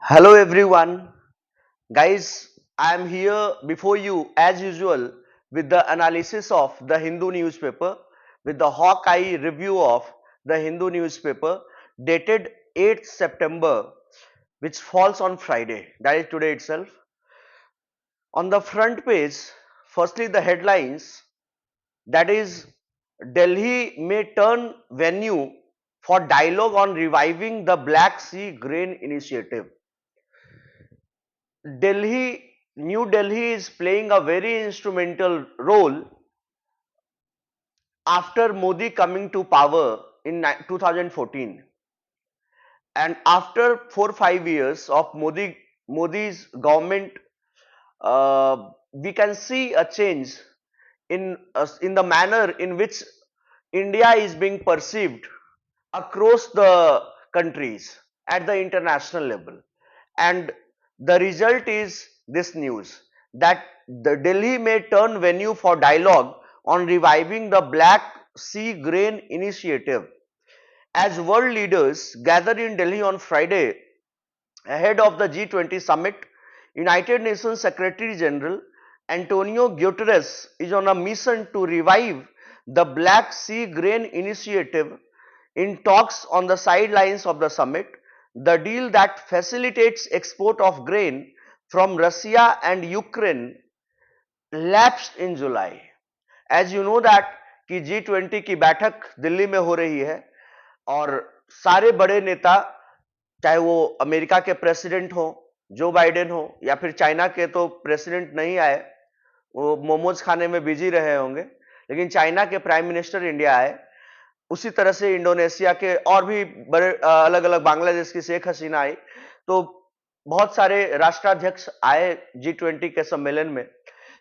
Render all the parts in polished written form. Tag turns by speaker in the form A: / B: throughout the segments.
A: Hello everyone, guys. I am here before you as usual with the analysis of the Hindu newspaper, with the Hawkeye review of the Hindu newspaper dated 8th September, which falls on Friday, that is today itself. On the front page, firstly the headlines, that is, Delhi may turn venue for dialogue on reviving the Black Sea Grain Initiative. New Delhi is playing a very instrumental role after Modi coming to power in 2014, and after 4 5 years of Modi's government, we can see a change in the manner in which India is being perceived across the countries at the international level. And the result is this news that the Delhi may turn venue for dialogue on reviving the Black Sea Grain Initiative. As world leaders gather in Delhi on Friday ahead of the G20 summit, United Nations Secretary General Antonio Guterres is on a mission to revive the Black Sea Grain Initiative. In talks on the sidelines of the summit, the deal that facilitates export of grain from Russia and Ukraine lapsed in July. As you know that कि G20 की बैठक दिल्ली में हो रही है और सारे बड़े नेता, चाहे वो अमेरिका के प्रेसिडेंट हो, जो बाइडेन हो, या फिर चाइना के तो प्रेसिडेंट नहीं आए, वो मोमोज खाने में बिजी रहे होंगे, लेकिन चाइना के प्राइम मिनिस्टर इंडिया आए। उसी तरह से इंडोनेशिया के और भी बड़े अलग अलग, बांग्लादेश की शेख हसीना आई, तो बहुत सारे राष्ट्राध्यक्ष आए G20 के सम्मेलन में।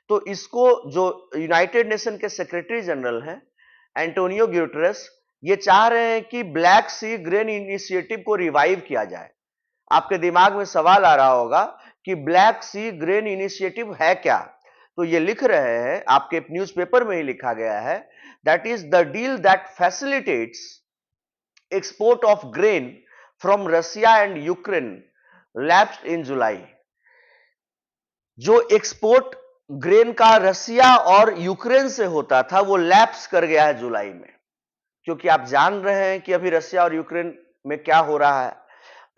A: तो इसको जो यूनाइटेड नेशन के सेक्रेटरी जनरल हैं एंटोनियो ग्यूटरेस, ये चाह रहे हैं कि ब्लैक सी ग्रेन इनिशिएटिव को रिवाइव किया जाए। आपके दिमाग में सवाल आ रहा होगा कि ब्लैक सी ग्रेन इनिशिएटिव है क्या? तो ये लिख रहे हैं, आपके न्यूज़पेपर में ही लिखा गया है, that is the deal that facilitates export of grain from Russia and Ukraine lapsed in July. जो एक्सपोर्ट ग्रेन का रसिया और यूक्रेन से होता था वो लैप्स कर गया है जुलाई में, क्योंकि आप जान रहे हैं कि अभी रसिया और यूक्रेन में क्या हो रहा है।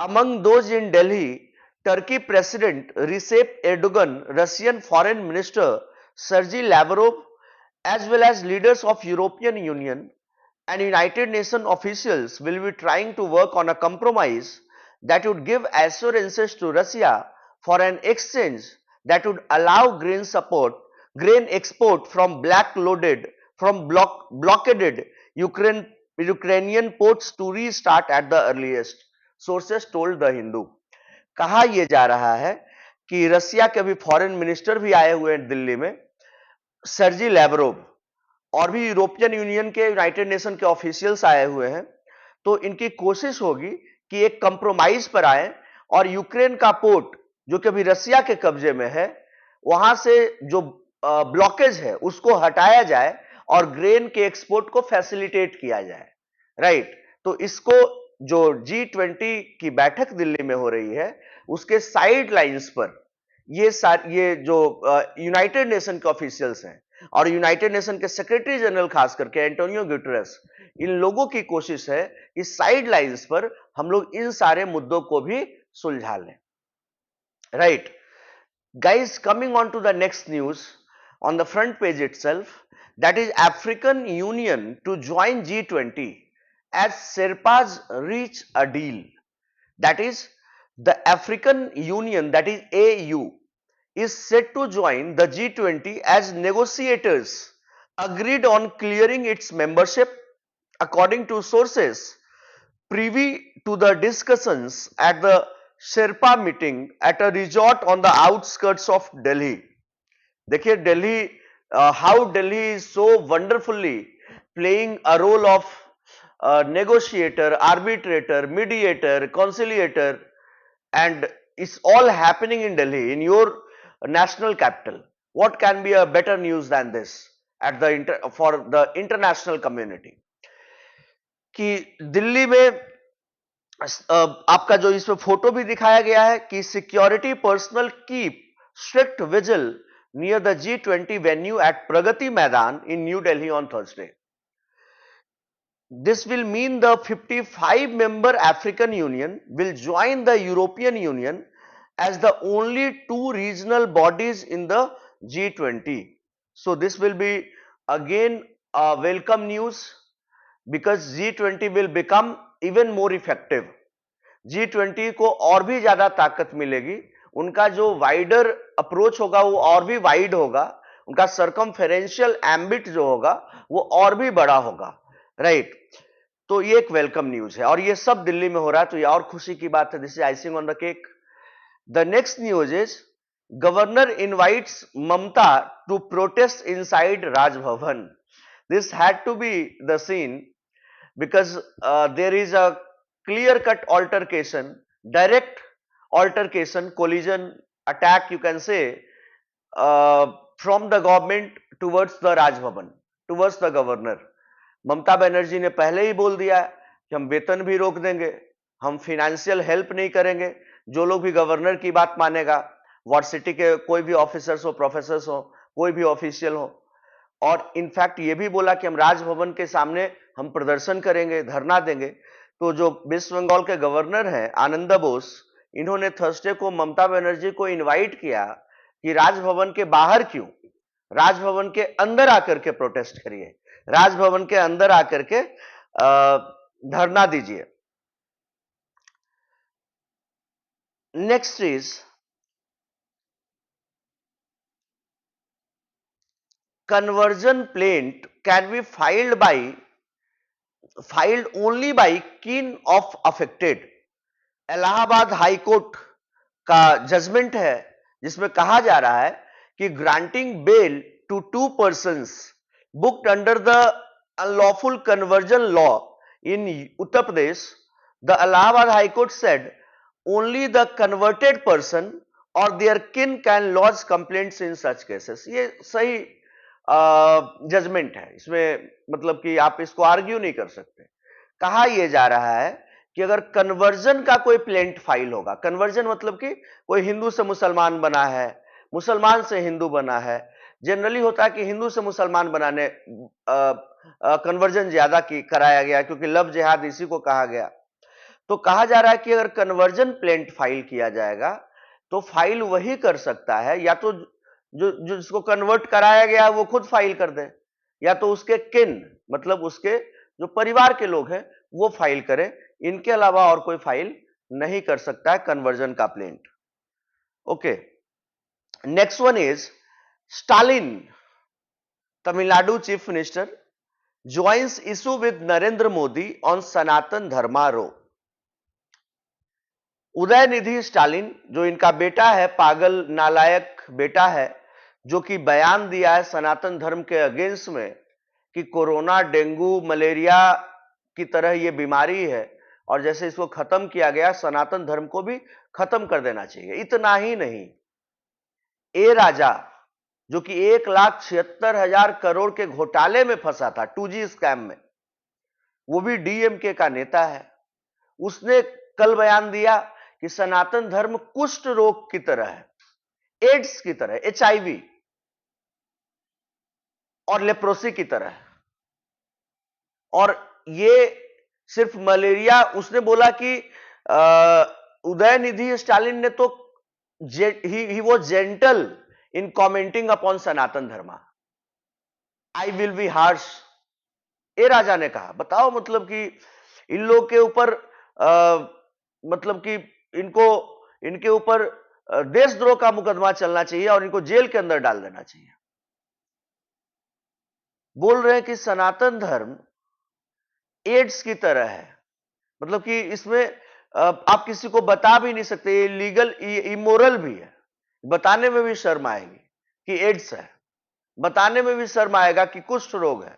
A: Among those in Delhi, Turkey president Recep Erdogan, Russian foreign minister Sergei Lavrov, as well as leaders of European Union and United Nations officials will be trying to work on a compromise that would give assurances to Russia for an exchange that would allow grain export from blockaded Ukrainian ports to restart at the earliest, sources told the Hindu. कहा यह जा रहा है कि रसिया के अभी foreign minister भी आए हुए हैं दिल्ली में, सर्जी लैवरोव, और भी यूरोपियन यूनियन के, यूनाइटेड नेशन के ऑफिशियल्स आए हुए हैं। तो इनकी कोशिश होगी कि एक कंप्रोमाइज पर आए और यूक्रेन का पोर्ट जो कि अभी रसिया के कब्जे में है, वहां से जो ब्लॉकेज है उसको हटाया जाए और ग्रेन के एक्सपोर्ट को फैसिलिटेट किया जाए। राइट। तो इसको जो G20 की बैठक दिल्ली में हो रही है उसके साइड लाइंस पर ये जो यूनाइटेड नेशन के ऑफिशियल्स हैं और यूनाइटेड नेशन के सेक्रेटरी जनरल खास करके एंटोनियो ग्यूटरेस, इन लोगों की कोशिश है कि साइड लाइंस पर हम लोग इन सारे मुद्दों को भी सुलझा लें। Right guys, coming on to the next news on the front page itself, that is African Union to join G20 as Sherpas reach a deal. That is, the African Union, that is AU, is set to join the G20 as negotiators agreed on clearing its membership, according to sources privy to the discussions at the Sherpa meeting at a resort on the outskirts of Delhi. देखिए Delhi, how Delhi is so wonderfully playing a role of negotiator, arbitrator, mediator, conciliator, and it's all happening in Delhi, in your national capital. What can be a better news than this at for the international community? कि दिल्ली में आपका जो इसमें photo भी दिखाया गया है कि security personnel keep strict vigil near the G20 venue at Pragati Maidan in new Delhi on Thursday. This will mean the 55-member African Union will join the European Union as the only two regional bodies in the G20. So this will be again a welcome news because G20 will become even more effective. G20 को और भी ज्यादा ताकत मिलेगी, उनका जो wider approach होगा वो और भी वाइड होगा, उनका सर्कमफेरेंशियल एम्बिट जो होगा वो और भी बड़ा होगा, राइट. तो ये एक वेलकम न्यूज है और ये सब दिल्ली में हो रहा है, तो ये और खुशी की बात है. This is icing on the cake. The next news is governor invites Mamata to protest inside Raj Bhavan. This had to be the scene because there is a clear cut altercation, direct altercation, collision, attack you can say, from the government towards the Raj Bhavan, towards the governor. Mamata Banerjee ने पहले ही बोल दिया है कि हम वेतन भी रोक देंगे, हम फाइनेंशियल हेल्प नहीं करेंगे. जो लोग भी गवर्नर की बात मानेगा, वार्ड सिटी के कोई भी ऑफिसर्स हो, प्रोफेसर्स हो, कोई भी ऑफिशियल हो, और इनफैक्ट ये भी बोला कि हम राजभवन के सामने हम प्रदर्शन करेंगे, धरना देंगे. तो जो वेस्ट बंगाल के गवर्नर हैं आनंदा बोस, इन्होंने थर्सडे को ममता बनर्जी को इनवाइट किया कि राजभवन के बाहर क्यों, राजभवन के अंदर आकर के प्रोटेस्ट करिए, राजभवन के अंदर आकर के धरना दीजिए. Next is conversion plaint can be filed only by kin of affected. Allahabad high court का जजमेंट है जिसमें कहा जा रहा है कि granting bail to two persons booked under the unlawful conversion law in Uttar Pradesh, the Allahabad high court said only the converted person और their kin can lodge complaints in such cases. ये सही जजमेंट है, इसमें मतलब कि आप इसको आर्ग्यू नहीं कर सकते. कहा यह जा रहा है कि अगर कन्वर्जन का कोई प्लेंट फाइल होगा, कन्वर्जन मतलब कि कोई हिंदू से मुसलमान बना है, मुसलमान से हिंदू बना है, जनरली होता है कि हिंदू से मुसलमान बनाने कन्वर्जन ज्यादा कराया गया क्योंकि लव जिहाद इसी को कहा गया. तो कहा जा रहा है कि अगर कन्वर्जन प्लेंट फाइल किया जाएगा तो फाइल वही कर सकता है, या तो जो जिसको कन्वर्ट कराया गया वो खुद फाइल कर दे, या तो उसके किन मतलब उसके जो परिवार के लोग हैं वो फाइल करें. इनके अलावा और कोई फाइल नहीं कर सकता है कन्वर्जन का प्लेंट. Okay, next one is Stalin, Tamil Nadu chief minister, joins issue with Narendra Modi on Sanatan Dharma row. Udhayanidhi Stalin जो इनका बेटा है, पागल नालायक बेटा है, जो कि बयान दिया है सनातन धर्म के अगेंस्ट में कि कोरोना डेंगू मलेरिया की तरह ये बीमारी है और जैसे इसको खत्म किया गया सनातन धर्म को भी खत्म कर देना चाहिए. इतना ही नहीं, ए राजा जो कि 1,76,000 करोड़ के घोटाले में फंसा था 2G स्कैम में, वो भी डीएमके का नेता है, उसने कल बयान दिया कि सनातन धर्म कुष्ठ रोग की तरह है, एड्स की तरह, HIV और लेप्रोसी की तरह है. और ये सिर्फ मलेरिया, उसने बोला कि उदयनिधि स्टालिन ने तो he was gentle in commenting upon Sanatan Dharma, I will be harsh, A Raja ने कहा. बताओ, मतलब कि इन लोग के ऊपर मतलब कि इनके ऊपर देशद्रोह का मुकदमा चलना चाहिए और इनको जेल के अंदर डाल देना चाहिए. बोल रहे हैं कि सनातन धर्म एड्स की तरह है, मतलब कि इसमें आप किसी को बता भी नहीं सकते, ये लीगल इमोरल भी है. बताने में भी शर्म आएगी कि एड्स है, बताने में भी शर्म आएगा कि कुष्ठ रोग है,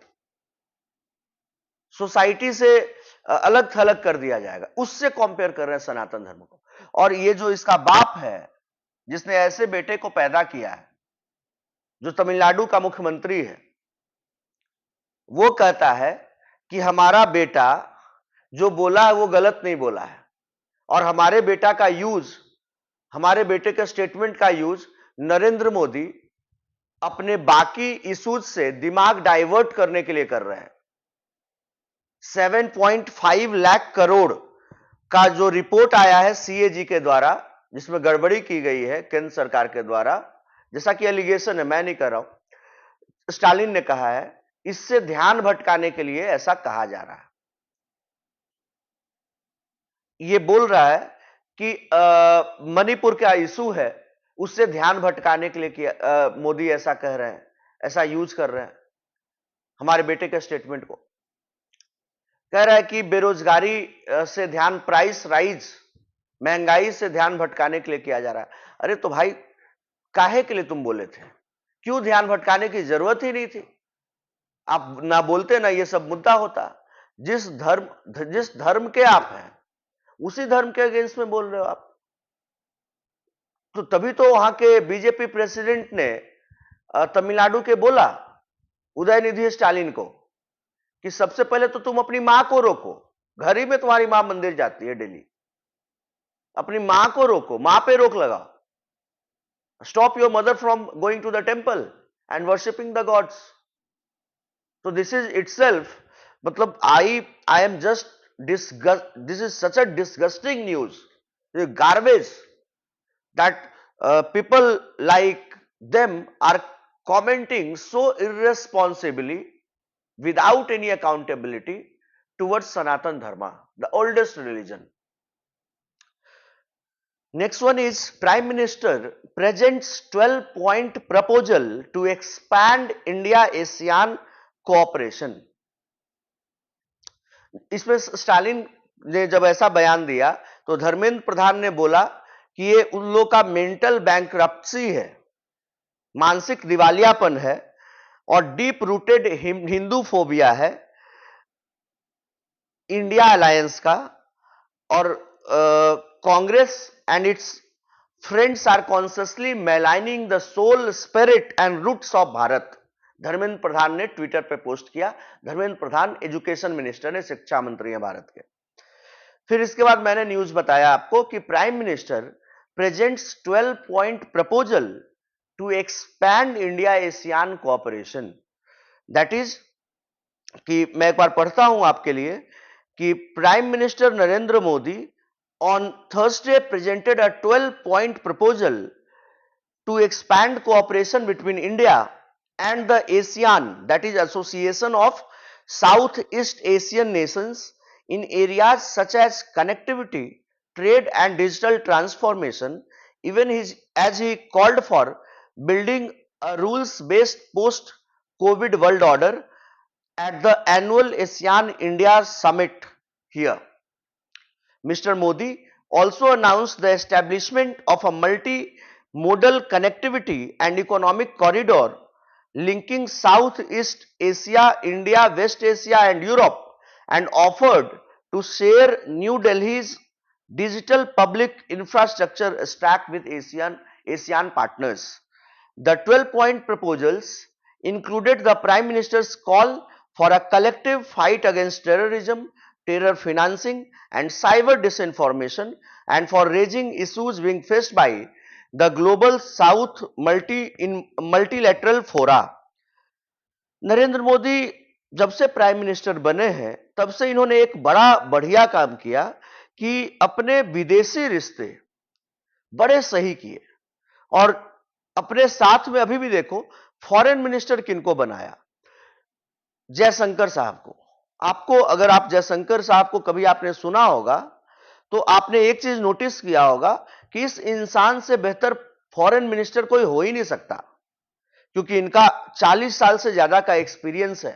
A: सोसाइटी से अलग थलग कर दिया जाएगा. उससे कंपेयर कर रहे हैं सनातन धर्म को. और ये जो इसका बाप है जिसने ऐसे बेटे को पैदा किया है, जो तमिलनाडु का मुख्यमंत्री है, वो कहता है कि हमारा बेटा जो बोला है वो गलत नहीं बोला है, और हमारे बेटे के स्टेटमेंट का यूज नरेंद्र मोदी अपने बाकी इश्यूज से दिमाग डाइवर्ट करने के लिए कर रहे हैं। 7.5 लाख करोड़ का जो रिपोर्ट आया है सीएजी के द्वारा, जिसमें गड़बड़ी की गई है केंद्र सरकार के द्वारा, जैसा कि एलिगेशन है, मैं नहीं कर रहा हूं, स्टालिन ने कहा है, इससे ध्यान भटकाने के लिए ऐसा कहा जा रहा है। ये बोल रहा है कि मणिपुर का इशू है, उससे ध्यान भटकाने के लिए किया, मोदी ऐसा कह रहे हैं, ऐसा यूज कर रहे हैं हमारे बेटे के स्टेटमेंट को। कह रहा है कि बेरोजगारी से ध्यान, प्राइस राइज, महंगाई से ध्यान भटकाने के लिए किया जा रहा है। अरे तो भाई, काहे के लिए तुम बोले थे? क्यों ध्यान भटकाने की जरूरत ही नहीं थी? आप ना बोलते ना ये सब मुद्दा होता। जिस धर्म के आप हैं, उसी धर्म के अगेंस्ट में बोल रहे हो आप। तो तभी तो वहां के बीजेपी प्रेसिडेंट ने तमिलनाडु के बोला उदयनिधि स्टालिन को कि सबसे पहले तो तुम अपनी मां को रोको। घर ही में तुम्हारी मां मंदिर जाती है डेली, अपनी मां को रोको, मां पे रोक लगाओ। Stop your mother from going to the temple and worshipping the gods. तो दिस इज इटसेल्फ, मतलब I am just disgust, this is such a disgusting news, garbage, that people like them are commenting so irresponsibly without any accountability towards Sanatan Dharma, the oldest religion. Next one is Prime Minister presents 12-point proposal to expand India-ASEAN cooperation. इसमें Stalin ने जब ऐसा बयान दिया तो धर्मेंद्र प्रधान ने बोला कि ये उन लोग का मेंटल बैंकरप्सी है, मानसिक दिवालियापन है और डीप रूटेड हिंदू फोबिया है इंडिया अलायंस का। और Congress and its friends are consciously maligning the soul, spirit and roots of Bharat. Dharmendra Pradhan ने ट्विटर पे पोस्ट किया। धर्मेंद्र प्रधान एजुकेशन मिनिस्टर है, शिक्षा मंत्री है भारत के। फिर इसके बाद मैंने न्यूज बताया आपको कि prime minister presents 12-point proposal to expand India ASEAN cooperation. That is कि मैं एक बार पढ़ता हूं आपके लिए कि prime minister Narendra Modi on Thursday presented a 12-point proposal to expand cooperation between India and the ASEAN, that is Association of Southeast Asian Nations, in areas such as connectivity, trade and digital transformation, even as he called for building a rules-based post-COVID world order at the annual ASEAN-India Summit here. Mr. Modi also announced the establishment of a multi-modal connectivity and economic corridor linking Southeast Asia, India, West Asia and Europe, and offered to share New Delhi's digital public infrastructure stack with ASEAN partners. The 12-point proposals included the Prime Minister's call for a collective fight against terrorism, terror financing and cyber disinformation, and for raising issues being faced by the global South multilateral fora. Narendra Modi जब से prime minister बने हैं तब से इन्होंने एक बड़ा बढ़िया काम किया कि अपने विदेशी रिश्ते बड़े सही किए। और अपने साथ में अभी भी देखो फॉरेन मिनिस्टर किनको बनाया? जयशंकर साहब को। आपको, अगर आप जयशंकर साहब को कभी आपने सुना होगा तो आपने एक चीज नोटिस किया होगा कि इस इंसान से बेहतर फॉरेन मिनिस्टर कोई हो ही नहीं सकता, क्योंकि इनका 40 साल से ज्यादा का एक्सपीरियंस है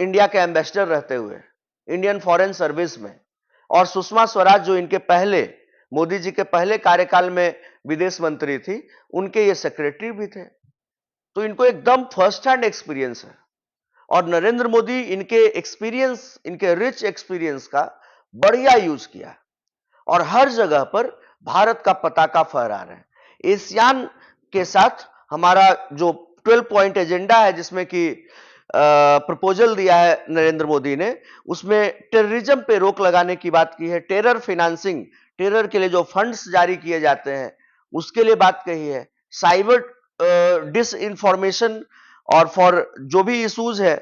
A: इंडिया के एम्बेसडर रहते हुए इंडियन फॉरेन सर्विस में। और सुषमा स्वराज जो इनके पहले, मोदी जी के पहले कार्यकाल में विदेश मंत्री थी, उनके ये सेक्रेटरी भी थे। तो इनको एकदम फर्स्ट हैंड एक्सपीरियंस है। और नरेंद्र मोदी इनके एक्सपीरियंस, इनके रिच एक्सपीरियंस का बढ़िया यूज किया और हर जगह पर भारत का पताका फहरा रहे हैं। एशियान के साथ हमारा जो 12 पॉइंट एजेंडा है, जिसमें कि प्रपोजल दिया है नरेंद्र मोदी ने, उसमें टेररिज्म पे रोक लगाने की बात की है, टेरर फाइनेंसिंग, टेरर के लिए जो फंड्स जारी किए जाते हैं उसके लिए बात कही है, साइबर डिस इंफॉर्मेशन और फॉर जो भी इश्यूज है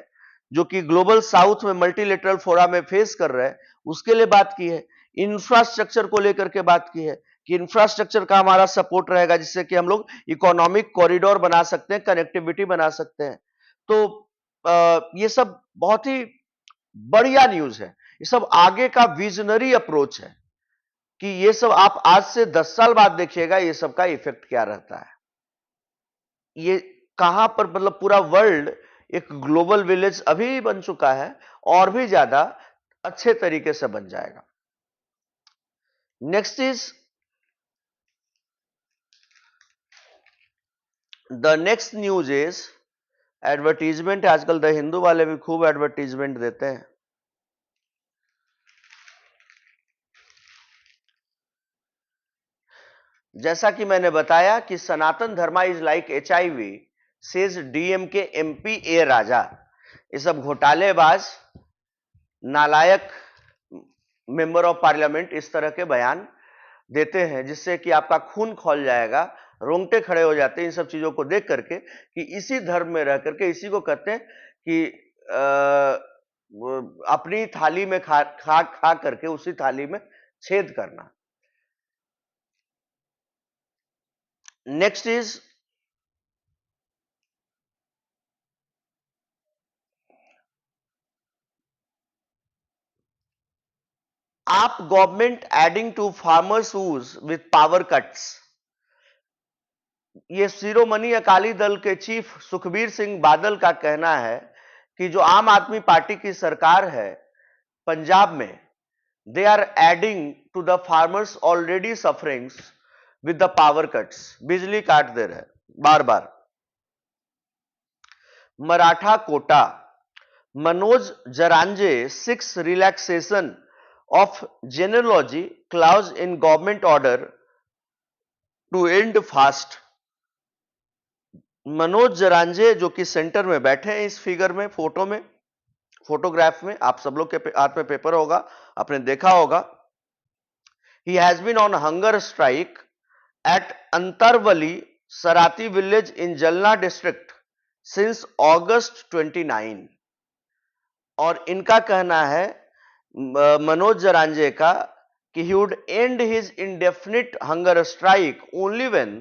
A: जो कि ग्लोबल साउथ में मल्टीलेटरल फोरा में फेस कर रहे हैं उसके लिए बात की है, इंफ्रास्ट्रक्चर को लेकर के बात की है कि इंफ्रास्ट्रक्चर का हमारा सपोर्ट रहेगा जिससे कि हम लोग इकोनॉमिक कॉरिडोर बना सकते हैं, कनेक्टिविटी बना सकते हैं। तो ये सब बहुत ही बढ़िया न्यूज है, ये सब आगे का विजनरी अप्रोच है कि ये सब आप आज से 10 साल बाद देखिएगा ये सब का इफेक्ट क्या रहता है। ये कहां पर मतलब पूरा वर्ल्ड एक ग्लोबल विलेज अभी बन चुका है और भी ज्यादा अच्छे तरीके से बन जाएगा। Next is the next news is advertisement. आजकल द हिंदू वाले भी खूब एडवर्टीजमेंट देते हैं। जैसा कि मैंने बताया कि Sanatan Dharma is like HIV, says DMK MP A Raja. ये सब घोटालेबाज नालायक मेंबर ऑफ पार्लियामेंट इस तरह के बयान देते हैं जिससे कि आपका खून खौल जाएगा, रोंगटे खड़े हो जाते हैं इन सब चीजों को देख करके कि इसी धर्म में रह करके इसी को कहते हैं कि अपनी थाली में खा करके उसी थाली में छेद करना। Next is AAP government adding to farmers use with power cuts. ये शिरोमणि अकाली दल के चीफ सुखबीर सिंह बादल का कहना है कि जो आम आदमी पार्टी की सरकार है पंजाब में, they are adding to the farmers already sufferings with the power cuts. बिजली काट दे रहे बार बार। Maratha quota, Manoj Jarange 6 relaxation of genealogy clause in government order to end fast। Manoj Jarange जो कि सेंटर में बैठे हैं इस फिगर में, फोटो में, फोटोग्राफ में, आप सब लोग के हाथ में पेपर होगा, आपने देखा होगा। He has been on hunger strike at Antarvali Sarati village in Jalna district since August 29। और इनका कहना है मनोज जरांजे का कि he would end his indefinite hunger strike only when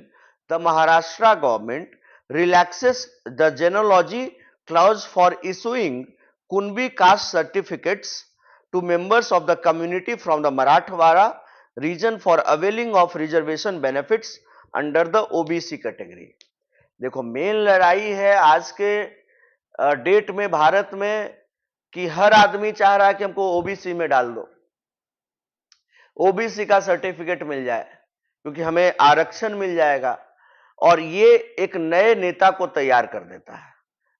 A: the Maharashtra government relaxes the genealogy clause for issuing Kunbi caste certificates to members of the community from the Marathwada region for availing of reservation benefits under the OBC category। देखो main लड़ाई है आज के date में भारत में कि हर आदमी चाह रहा है कि हमको ओबीसी में डाल दो, ओबीसी का सर्टिफिकेट मिल जाए क्योंकि हमें आरक्षण मिल जाएगा। और ये एक नए नेता को तैयार कर देता है।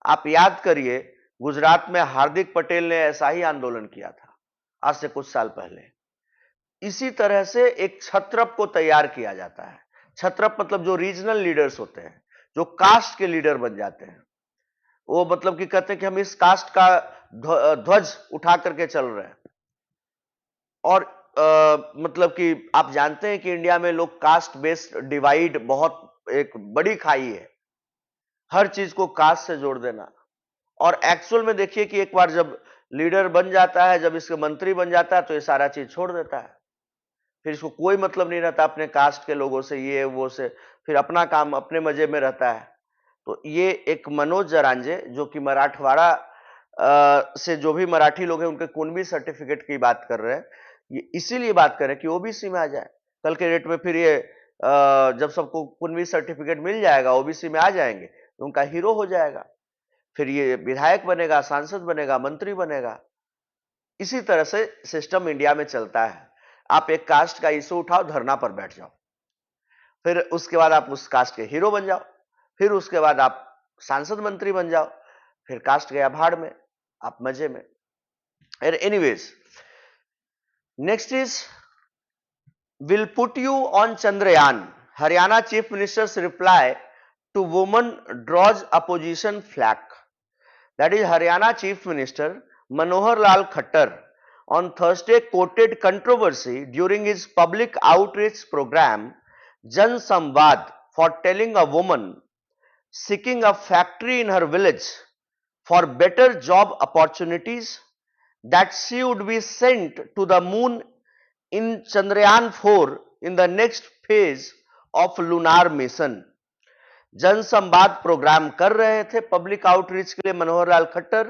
A: आप याद करिए गुजरात में हार्दिक पटेल ने ऐसा ही आंदोलन किया था आज से कुछ साल पहले। इसी तरह से एक छत्रप को तैयार किया जाता है। छत्रप मतलब जो रीजनल लीडर्स होते हैं, जो कास्ट के लीडर बन जाते हैं, वो मतलब कि कहते हैं कि हम इस कास्ट का ध्वज उठा करके चल रहे हैं। और मतलब कि आप जानते हैं कि इंडिया में लोग कास्ट बेस्ड डिवाइड बहुत एक बड़ी खाई है, हर चीज को कास्ट से जोड़ देना। और एक्चुअल में देखिए कि एक बार जब लीडर बन जाता है, जब इसके मंत्री बन जाता है तो ये सारा चीज छोड़ देता है, फिर इसको कोई मतलब नहीं रहता अपने कास्ट के लोगों से, ये वो से, फिर अपना काम अपने मजे में रहता है। तो ये एक मनोज जरांजे जो कि मराठवाड़ा से जो भी मराठी लोग हैं उनके कुणबी सर्टिफिकेट की बात कर रहे हैं, ये इसीलिए बात कर रहे हैं कि ओबीसी में आ जाए। कल के डेट में फिर ये जब सबको कुणबी सर्टिफिकेट मिल जाएगा, ओबीसी में आ जाएंगे तो उनका हीरो हो जाएगा, फिर ये विधायक बनेगा, सांसद बनेगा, मंत्री बनेगा। इसी तरह से सिस्टम इंडिया में चलता है। आप एक कास्ट का इशू उठाओ, धरना पर बैठ जाओ, फिर उसके बाद आप उस कास्ट के हीरो बन जाओ, फिर उसके बाद आप सांसद मंत्री बन जाओ, फिर कास्ट गया भाड़ में, आप मजे में। Anyways, next is will put you on Chandrayaan. Haryana chief ministers reply to woman draws opposition flag. that is Haryana Chief Minister Manohar Lal Khattar, on Thursday quoted controversy during his public outreach program Jan Samvad for telling a woman seeking a factory in her village for better job opportunities that she would be sent to the moon in Chandrayaan 4 in the next phase of lunar mission. जन संवाद programme कर रहे थे public outreach के लिए मनोहर लाल खट्टर,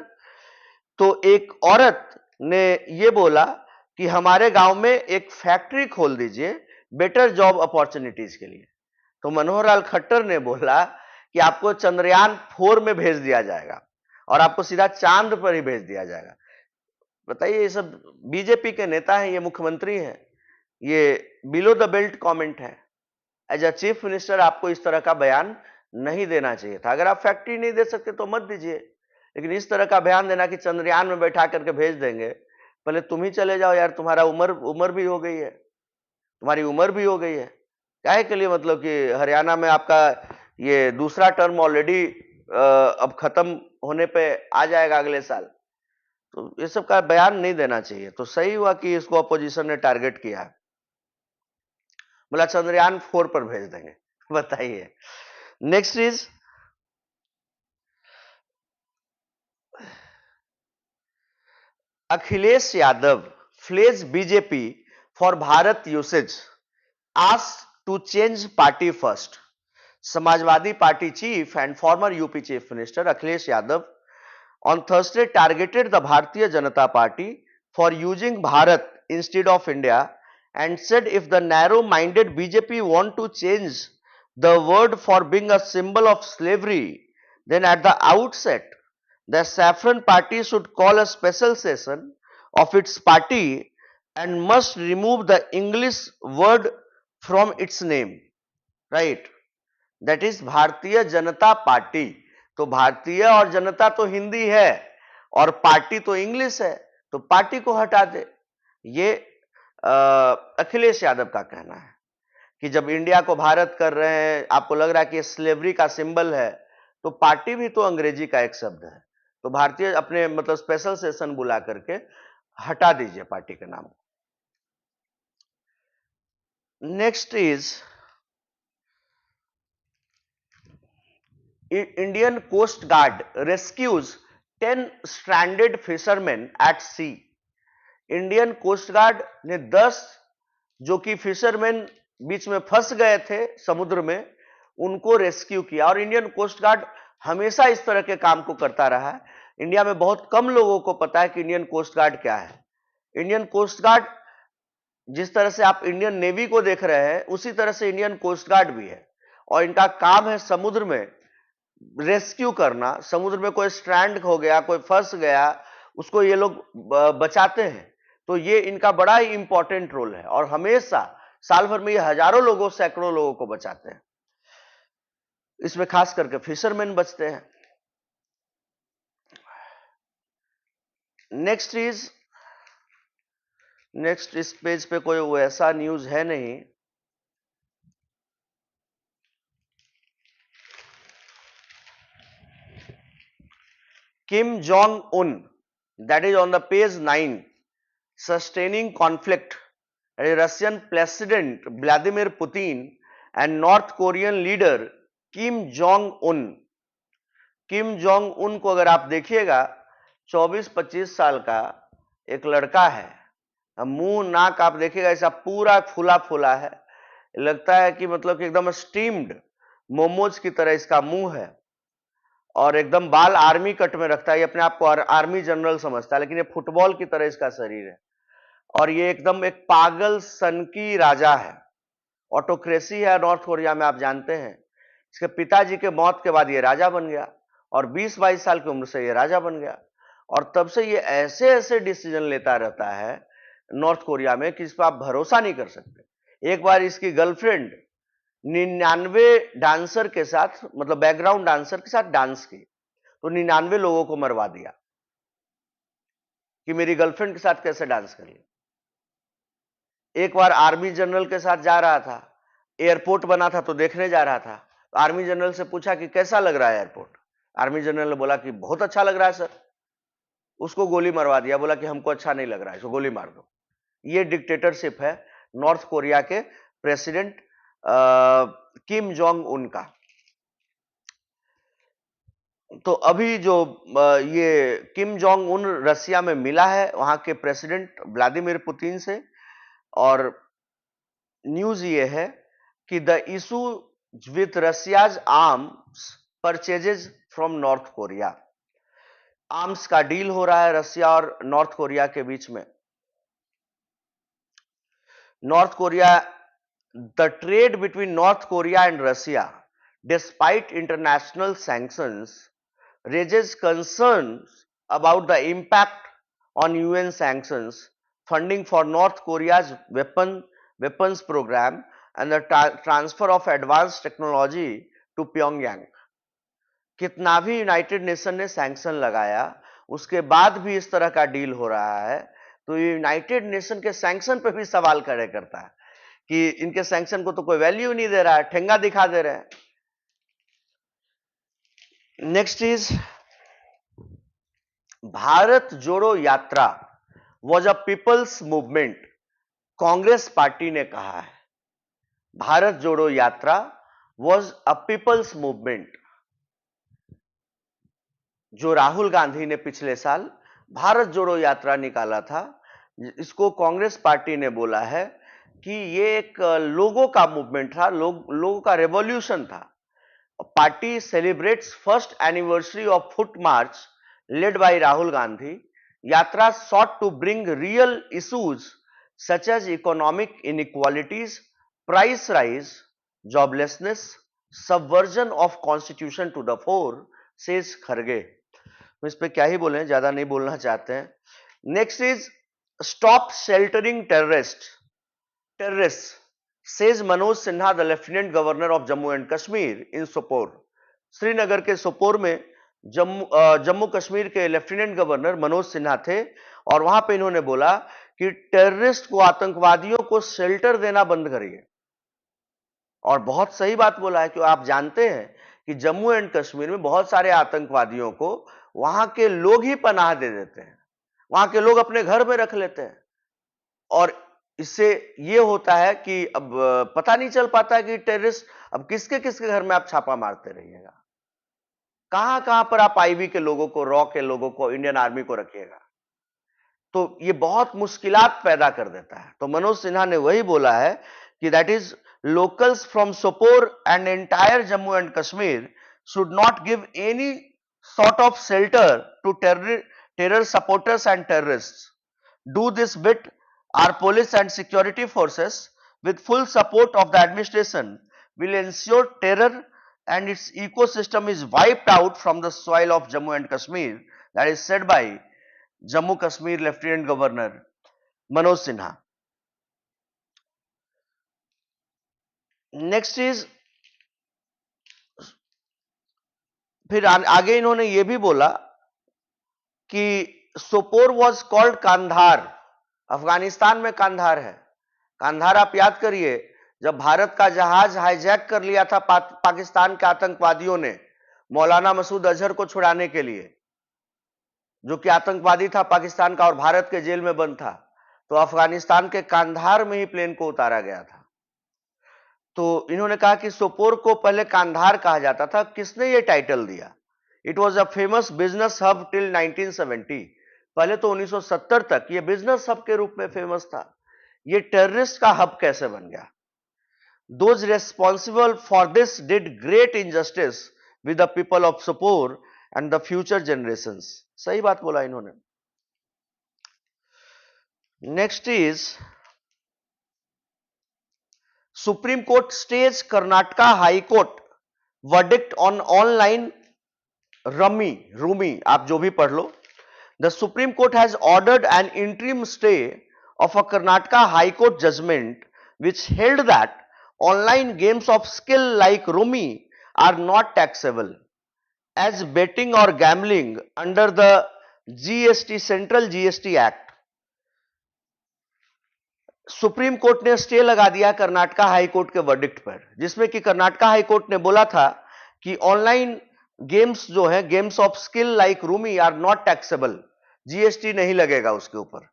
A: तो एक औरत ने ये बोला कि हमारे गांव में एक फैक्ट्री खोल दीजिए बेटर जॉब अपॉर्चुनिटीज के लिए। तो मनोहर लाल खट्टर ने बोला कि आपको चंद्रयान 4 में भेज दिया जाएगा और आपको सीधा चांद पर ही भेज दिया जाएगा। बताइए, ये सब बीजेपी के नेता हैं, ये मुख्यमंत्री हैं, ये बिलो द बेल्ट कमेंट है। एज अ चीफ मिनिस्टर आपको इस तरह का बयान नहीं देना चाहिए था। अगर आप फैक्ट्री नहीं दे सकते तो मत दीजिए, लेकिन इस तरह का बयान देना कि चंद्रयान में बैठा करके भेज देंगे, पहले तुम ही चले जाओ यार, तुम्हारा उम्र भी हो गई है, तुम्हारी उम्र भी हो गई है, काहे के लिए मतलब कि हरियाणा में आपका ये दूसरा टर्म ऑलरेडी अब खत्म होने पे आ जाएगा अगले साल, तो ये सब का बयान नहीं देना चाहिए। तो सही हुआ कि इसको अपोजिशन ने टारगेट किया, बोला चंद्रयान 4 पर भेज देंगे। बताइए। Next is Akhilesh Yadav flays BJP for Bharat usage, asked to change party first. Samajwadi Party chief and former UP chief minister Akhilesh Yadav on Thursday targeted the Bharatiya Janata Party for using Bharat instead of India and said if the narrow-minded BJP want to change the word for being a symbol of slavery, then at the outset the Saffron Party should call a special session of its party and must remove the English word from its name, right? That is Bharatiya Janata party. तो भारतीय और जनता तो हिंदी है और party तो English है, तो party को हटा दे। ये अखिलेश यादव का कहना है कि जब इंडिया को भारत कर रहे हैं, आपको लग रहा है कि स्लेवरी का सिंबल है, तो पार्टी भी तो अंग्रेजी का एक शब्द है, तो भारतीय अपने मतलब स्पेशल सेशन बुला करके हटा दीजिए पार्टी के नाम। Next is Indian coast guard rescues 10 stranded fisherman at sea. Indian coast guard ने 10 जो कि फिशरमैन बीच में फंस गए थे समुद्र में, उनको रेस्क्यू किया। और इंडियन कोस्ट गार्ड हमेशा इस तरह के काम को करता रहा है। इंडिया में बहुत कम लोगों को पता है कि इंडियन कोस्ट गार्ड क्या है। इंडियन कोस्ट गार्ड, जिस तरह से आप इंडियन नेवी को देख रहे हैं, उसी तरह से इंडियन कोस्ट गार्ड भी है, और इनका काम है समुद्र में रेस्क्यू करना। समुद्र में कोई स्ट्रैंड हो गया, कोई फंस गया, उसको ये लोग बचाते हैं। तो ये इनका बड़ा ही इंपॉर्टेंट रोल है और हमेशा साल भर में ये हजारों लोगों, सैकड़ों लोगों को बचाते हैं। इसमें खास करके फिशरमैन बचते हैं। नेक्स्ट इस पेज पे कोई वैसा न्यूज है नहीं। Kim Jong Un, that is on the page 9, sustaining conflict. Russian President Vladimir Putin and North Korean leader Kim Jong Un. Kim Jong Un को अगर आप देखिएगा, 24-25 साल का एक लड़का है। मुंह नाक आप देखिएगा ऐसा पूरा फूला फूला है, लगता है कि मतलब कि एकदम स्टीम्ड मोमोज की तरह इसका मुंह है, और एकदम बाल आर्मी कट में रखता है। ये अपने आप को आर्मी जनरल समझता है, लेकिन ये फुटबॉल की तरह इसका शरीर है, और ये एकदम एक पागल सनकी राजा है। ऑटोक्रेसी है नॉर्थ कोरिया में, आप जानते हैं। इसके पिताजी के मौत के बाद ये राजा बन गया, और 20-22 साल की उम्र से ये राजा बन गया, और तब से ये ऐसे ऐसे डिसीजन लेता रहता है नॉर्थ कोरिया में कि इस पर आप भरोसा नहीं कर सकते। एक बार इसकी गर्लफ्रेंड 99 डांसर के साथ, मतलब बैकग्राउंड डांसर के साथ डांस की, तो 99 लोगों को मरवा दिया कि मेरी गर्लफ्रेंड के साथ कैसे डांस करिए। एक बार आर्मी जनरल के साथ जा रहा था, एयरपोर्ट बना था तो देखने जा रहा था, तो आर्मी जनरल से पूछा कि कैसा लग रहा है एयरपोर्ट। आर्मी जनरल ने बोला कि बहुत अच्छा लग रहा है सर, उसको गोली मरवा दिया, बोला कि हमको अच्छा नहीं लग रहा है, इसको गोली मार दो। ये डिक्टेटरशिप है नॉर्थ कोरिया के प्रेसिडेंट किम जोंग उन का। तो अभी जो ये किम जोंग उन रसिया में मिला है वहां के प्रेसिडेंट व्लादिमीर पुतिन से, और न्यूज ये है कि the issue with Russia's arms purchases from north Korea, arms का डील हो रहा है रसिया और नॉर्थ कोरिया के बीच में। North Korea, the trade between North Korea and Russia despite international sanctions raises concerns about the impact on UN sanctions, funding for North Korea's weapons program, and the transfer of advanced technology to Pyongyang. कितना भी United nation ने sanction लगाया, उसके बाद भी इस तरह का डील हो रहा है, तो ये यूनाइटेड नेशन के सैंक्शन पे भी सवाल खड़े करता है कि इनके सैंक्शन को तो कोई वैल्यू नहीं दे रहा है, ठेंगा दिखा दे रहे हैं। नेक्स्ट इज भारत जोड़ो यात्रा was a people's movement, Congress party ने कहा है भारत जोड़ो यात्रा वॉज अ पीपल्स मूवमेंट। जो राहुल गांधी ने पिछले साल भारत जोड़ो यात्रा निकाला था, इसको कांग्रेस पार्टी ने बोला है कि ये एक लोगों का मूवमेंट था, लोगों का रेवोल्यूशन था। Party celebrates first anniversary of foot March led by Rahul Gandhi. Yatra sought to bring real issues such as economic inequalities, price rise, joblessness, subversion of constitution to the fore, says Kharge. तो इस पे क्या ही बोले, ज्यादा नहीं बोलना चाहते हैं। Next is stop sheltering terrorist says Manoj Sinha, the lieutenant governor of Jammu and Kashmir in Sopore. Srinagar के सोपोर में जम्मू कश्मीर के लेफ्टिनेंट गवर्नर मनोज सिन्हा थे, और वहां पे इन्होंने बोला कि टेररिस्ट को, आतंकवादियों को शेल्टर देना बंद करिए। और बहुत सही बात बोला है कि आप जानते हैं कि जम्मू एंड कश्मीर में बहुत सारे आतंकवादियों को वहां के लोग ही पनाह दे देते हैं, वहां के लोग अपने घर में रख लेते हैं, और इससे ये होता है कि अब पता नहीं चल पाता कि टेररिस्ट अब किसके किसके घर में आप छापा मारते रहिएगा, कहां कहां पर आप आईबी के लोगों को, रॉ के लोगों को, इंडियन आर्मी को रखिएगा। तो ये बहुत मुश्किलात पैदा कर देता है। तो मनोज सिन्हा ने वही बोला है कि that is locals from Sopore and entire Jammu and Kashmir should not give any sort of shelter to terror supporters and terrorists. Do this bit, our police and security forces with full support of the administration will ensure terror and its ecosystem is wiped out from the soil of Jammu and Kashmir. That is said by Jammu Kashmir Lieutenant Governor Manoj Sinha. Next is, फिर आगे इन्होंने ये भी बोला कि Sopore was called Kandahar, Afghanistan में कांधार है। कांधार आप याद करिए, जब भारत का जहाज हाईजैक कर लिया था पाकिस्तान के आतंकवादियों ने मौलाना मसूद अजहर को छुड़ाने के लिए, जो कि आतंकवादी था पाकिस्तान का और भारत के जेल में बंद था, तो अफगानिस्तान के कांधार में ही प्लेन को उतारा गया था। तो इन्होंने कहा कि सोपोर को पहले कांधार कहा जाता था। किसने ये टाइटल दिया? It was a famous business hub till 1970। पहले तो 1970 तक ये बिजनेस हब के रूप में फेमस था। ये टेररिस्ट का हब कैसे बन गया? Those responsible for this did great injustice with the people of Sopore and the future generations. सही बात बोला इन्होंने। Next is, Supreme Court stays Karnataka High Court verdict on online rummy, आप जो भी पढ़ लो। The Supreme Court has ordered an interim stay of a Karnataka High Court judgment which held that online games of skill like Rummy are not taxable as betting or gambling under the GST Central GST Act. Supreme court ने stay लगा दिया Karnataka High court के verdict पर, जिसमें कि Karnataka High court ने बोला था कि ऑनलाइन गेम्स जो है, games of skill like rummy are not taxable, GST नहीं लगेगा उसके ऊपर।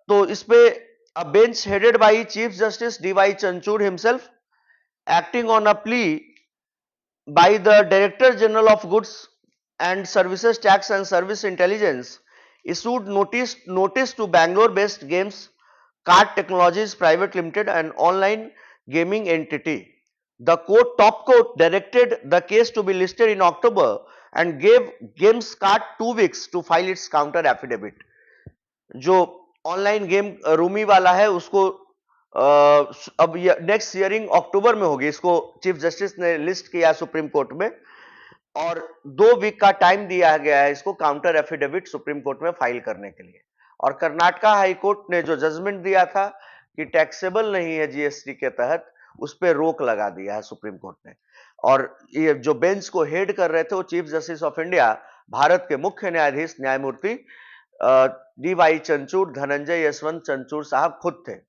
A: तो इस पे a bench headed by Chief Justice DY Chandrachud himself, acting on a plea by the Director General of Goods and Services Tax and Service Intelligence, issued notice to Bangalore-based Games Card Technologies Private Limited, an online gaming entity. The top court directed the case to be listed in October and gave Games Card 2 weeks to file its counter affidavit. जो online game Rumi वाला है उसको अब next hearing अक्टूबर में होगी, इसको chief justice ने list किया सुप्रीम कोर्ट में, और 2 वीक का टाइम दिया गया है इसको काउंटर एफिडेविट सुप्रीम कोर्ट में फाइल करने के लिए। और कर्नाटका हाई कोर्ट ने जो जजमेंट दिया था कि टैक्सेबल नहीं है जीएसटी के तहत, उस पर रोक लगा दिया है सुप्रीम कोर्ट ने। और ये जो बेंच को हेड कर रहे थे वो chief justice of India, Bharat के मुख्य न्यायाधीश न्यायमूर्ति डीवाई चंचूड़, धनंजय यशवंत चंचूड़ साहब खुद थे।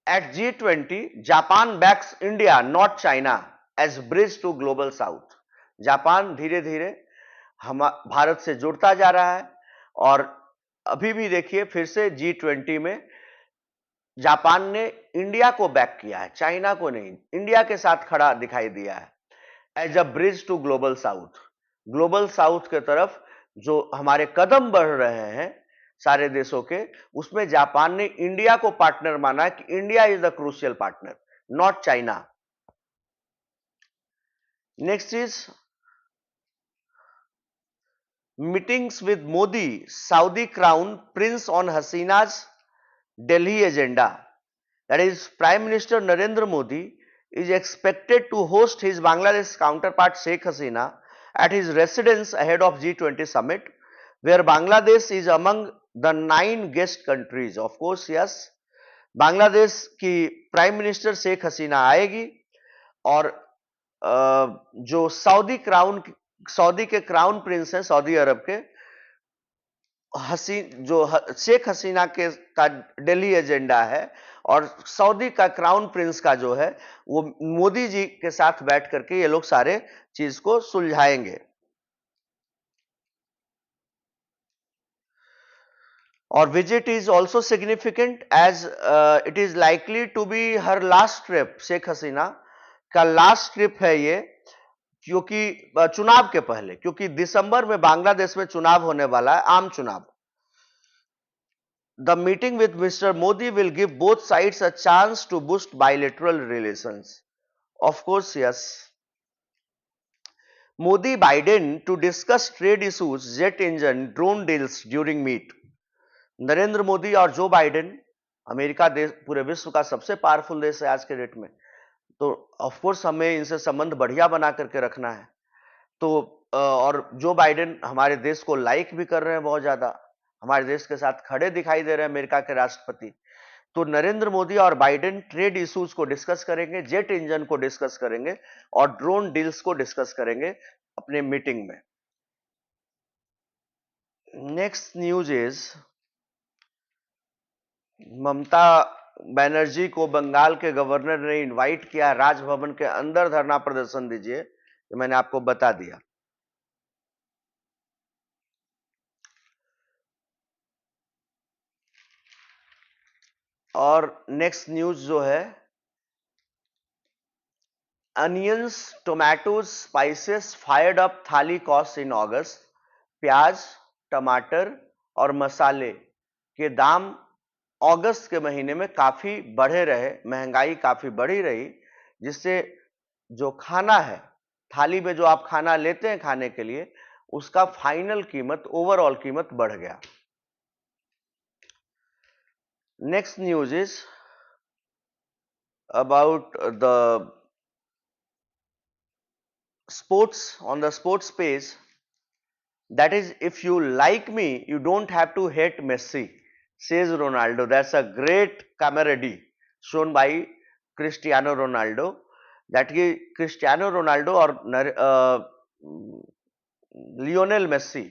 A: At G20, Japan backs India not China as bridge to global south. Japan धीरे धीरे हम भारत से जुड़ता जा रहा है, और अभी भी देखिए फिर से G20 में जापान ने इंडिया को बैक किया है, चाइना को नहीं, इंडिया के साथ खड़ा दिखाई दिया है as a bridge to global south. Global south के तरफ जो हमारे कदम बढ़ रहे हैं सारे देशों के, उसमें जापान ने इंडिया को पार्टनर माना कि India is the crucial partner, not China. Next is meetings with Modi, Saudi crown prince on Hasina's Delhi agenda. That is, Prime Minister Narendra Modi is expected to host his Bangladesh counterpart Sheikh Hasina at his residence ahead of G20 summit, where Bangladesh is among the 9 guest countries. Of course, yes, Bangladesh की prime minister Sheikh Hasina आएगी, और जो Saudi के crown Prince हैं Saudi अरब के, शेख हसीना के का Delhi agenda है, और सऊदी का क्राउन प्रिंस का जो है वो मोदी जी के साथ बैठ करके ये लोग सारे चीज को सुलझाएंगे। और visit is also significant as it is likely to be her last trip, Sheikh Hasina का लास्ट ट्रिप है ये, क्योंकि चुनाव के पहले, क्योंकि दिसंबर में बांग्लादेश में चुनाव होने वाला है, आम चुनाव। The meeting with Mr. Modi will give both sides a chance to boost bilateral relations. Of course, yes. Modi Biden to discuss trade issues, jet engine, drone deals during meet. Narendra Modi और जो बाइडेन, अमेरिका देश पूरे विश्व का सबसे powerful देश है आज के डेट में, तो ऑफ कोर्स हमें इनसे संबंध बढ़िया बना करके रखना है। तो और जो बाइडेन हमारे देश को लाइक भी कर रहे हैं बहुत ज्यादा, हमारे देश के साथ खड़े दिखाई दे रहे हैं अमेरिका के राष्ट्रपति। तो नरेंद्र मोदी और बाइडेन ट्रेड इश्यूज को डिस्कस करेंगे, जेट इंजन को डिस्कस करेंगे, और ड्रोन डील्स को डिस्कस करेंगे अपने मीटिंग में। Next news is Mamata Banerjee को बंगाल के गवर्नर ने इनवाइट किया राजभवन के अंदर धरना प्रदर्शन दीजिए, ये मैंने आपको बता दिया। और नेक्स्ट न्यूज जो है, onions, tomatoes, spices fired up थाली कॉस्ट इन अगस्त। प्याज, टमाटर और मसाले के दाम अगस्त के महीने में काफी बढ़े रहे, महंगाई काफी बढ़ी रही, जिससे जो खाना है, थाली में जो आप खाना लेते हैं खाने के लिए, उसका फाइनल कीमत, ओवरऑल कीमत बढ़ गया। Next news is about the sports, on the sports page, that is, if you like me you don't have to hate Messi, says Ronaldo. That's a great camaraderie shown by Cristiano Ronaldo, that कि Cristiano Ronaldo और Lionel Messi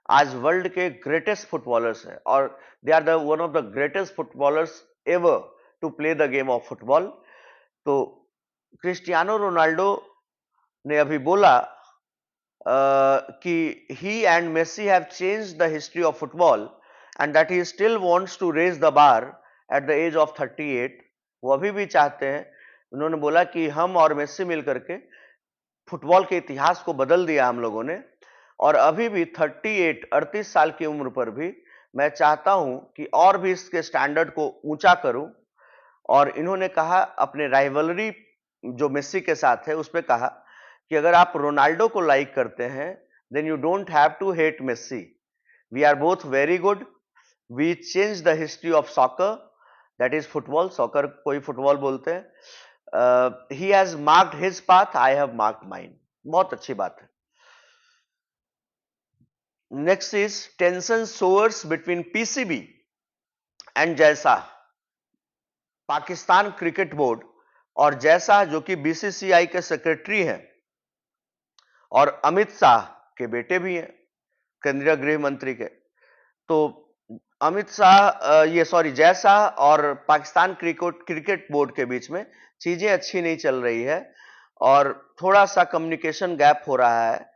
A: आज world के greatest footballers हैं, और they are the one of the greatest footballers ever to play the game of football. तो Cristiano Ronaldo ने अभी बोला कि he and Messi have changed the history of football and that he still wants to raise the bar at the age of 38. वो अभी भी चाहते हैं, उन्होंने बोला कि हम और मेस्सी मिलकर के फुटबॉल के इतिहास को बदल दिया हम लोगों ने, और अभी भी 38 साल की उम्र पर भी मैं चाहता हूं कि और भी इसके स्टैंडर्ड को ऊंचा करूं। और इन्होंने कहा अपने राइवलरी जो मेस्सी के साथ है उस पे कहा कि अगर आप रोनाल्डो को लाइक करते हैं then you don't have to hate Messi, we are both very good, we change the history of soccer, that is football, soccer कोई फुटबॉल बोलते हैं। He has marked his path, I have marked mine. बहुत अच्छी बात है। Next is tension soars between PCB and जैसा। Pakistan cricket board और जैसा जो कि बीसीसीआई के सेक्रेटरी हैं और अमित शाह के बेटे भी हैं, केंद्रीय गृह मंत्री के, तो अमित शाह ये सॉरी जैसा और पाकिस्तान क्रिकेट बोर्ड के बीच में चीजें अच्छी नहीं चल रही है और थोड़ा सा कम्युनिकेशन गैप हो रहा है,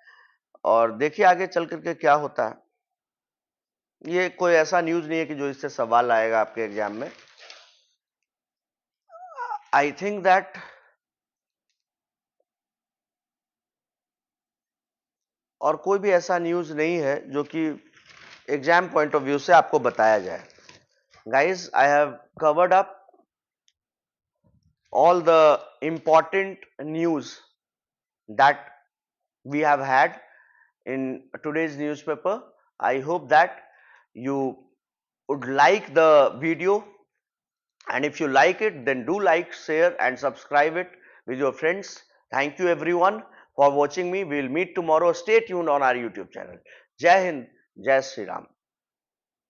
A: और देखिए आगे चल करके क्या होता है। ये कोई ऐसा न्यूज नहीं है कि जो इससे सवाल आएगा आपके एग्जाम में। आई थिंक दैट और कोई भी ऐसा न्यूज नहीं है जो कि एग्जाम पॉइंट ऑफ व्यू से आपको बताया जाए। Guys, I have covered up all the important news that we have had in today's newspaper. I hope that you would like the video, and if you like it then do like, share and subscribe it with your friends. Thank you everyone for watching me. We will meet tomorrow. Stay tuned on our YouTube channel. Jai Hind, Jai Shri Ram.